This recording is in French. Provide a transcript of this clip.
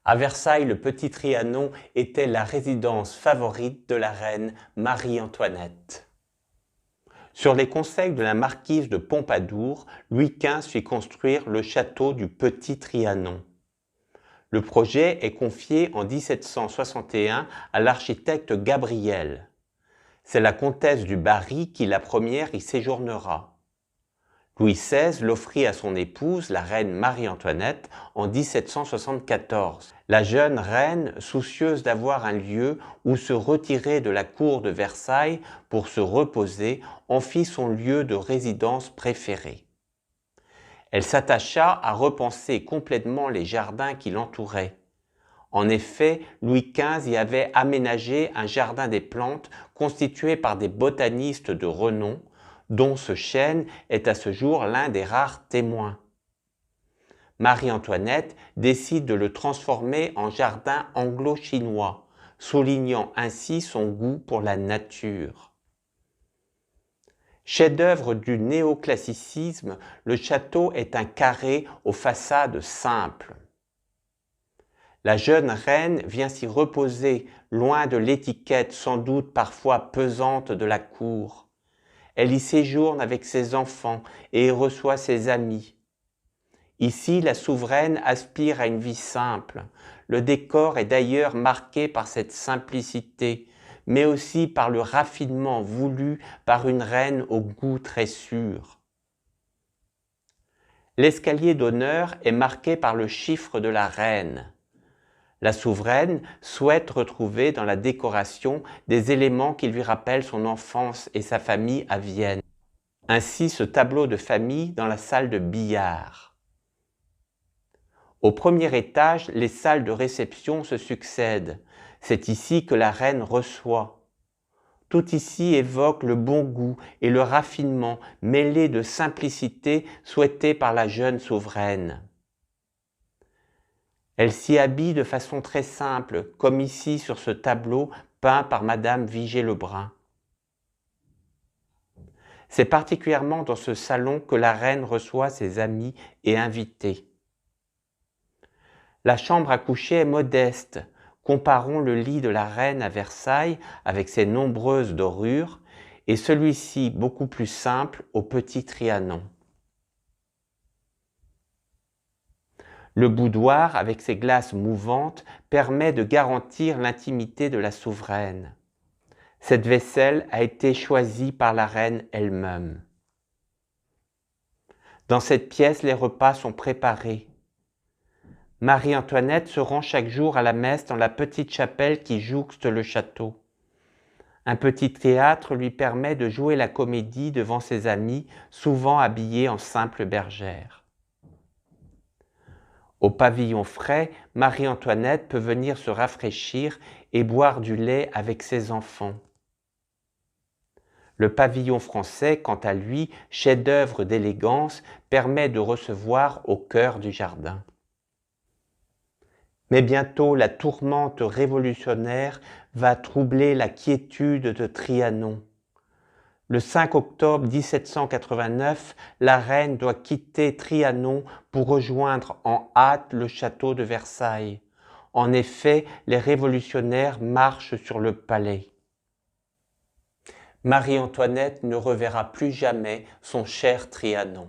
À Versailles, le Petit Trianon était la résidence favorite de la reine Marie-Antoinette. Sur les conseils de la marquise de Pompadour, Louis XV fit construire le château du Petit Trianon. Le projet est confié en 1761 à l'architecte Gabriel. C'est la comtesse du Barry qui la première y séjournera. Louis XVI l'offrit à son épouse, la reine Marie-Antoinette, en 1774. La jeune reine, soucieuse d'avoir un lieu où se retirer de la cour de Versailles pour se reposer, en fit son lieu de résidence préféré. Elle s'attacha à repenser complètement les jardins qui l'entouraient. En effet, Louis XV y avait aménagé un jardin des plantes constitué par des botanistes de renom, dont ce chêne est à ce jour l'un des rares témoins. Marie-Antoinette décide de le transformer en jardin anglo-chinois, soulignant ainsi son goût pour la nature. Chef-d'œuvre du néoclassicisme, le château est un carré aux façades simples. La jeune reine vient s'y reposer, loin de l'étiquette sans doute parfois pesante de la cour. Elle y séjourne avec ses enfants et y reçoit ses amis. Ici, la souveraine aspire à une vie simple. Le décor est d'ailleurs marqué par cette simplicité, mais aussi par le raffinement voulu par une reine au goût très sûr. L'escalier d'honneur est marqué par le chiffre de la reine. La souveraine souhaite retrouver dans la décoration des éléments qui lui rappellent son enfance et sa famille à Vienne. Ainsi ce tableau de famille dans la salle de billard. Au premier étage, les salles de réception se succèdent. C'est ici que la reine reçoit. Tout ici évoque le bon goût et le raffinement mêlé de simplicité souhaité par la jeune souveraine. Elle s'y habille de façon très simple, comme ici sur ce tableau peint par Madame Vigée-Lebrun. C'est particulièrement dans ce salon que la reine reçoit ses amis et invités. La chambre à coucher est modeste. Comparons le lit de la reine à Versailles avec ses nombreuses dorures et celui-ci beaucoup plus simple au Petit Trianon. Le boudoir, avec ses glaces mouvantes, permet de garantir l'intimité de la souveraine. Cette vaisselle a été choisie par la reine elle-même. Dans cette pièce, les repas sont préparés. Marie-Antoinette se rend chaque jour à la messe dans la petite chapelle qui jouxte le château. Un petit théâtre lui permet de jouer la comédie devant ses amis, souvent habillés en simple bergère. Au pavillon frais, Marie-Antoinette peut venir se rafraîchir et boire du lait avec ses enfants. Le pavillon français, quant à lui, chef-d'œuvre d'élégance, permet de recevoir au cœur du jardin. Mais bientôt, la tourmente révolutionnaire va troubler la quiétude de Trianon. Le 5 octobre 1789, la reine doit quitter Trianon pour rejoindre en hâte le château de Versailles. En effet, les révolutionnaires marchent sur le palais. Marie-Antoinette ne reverra plus jamais son cher Trianon.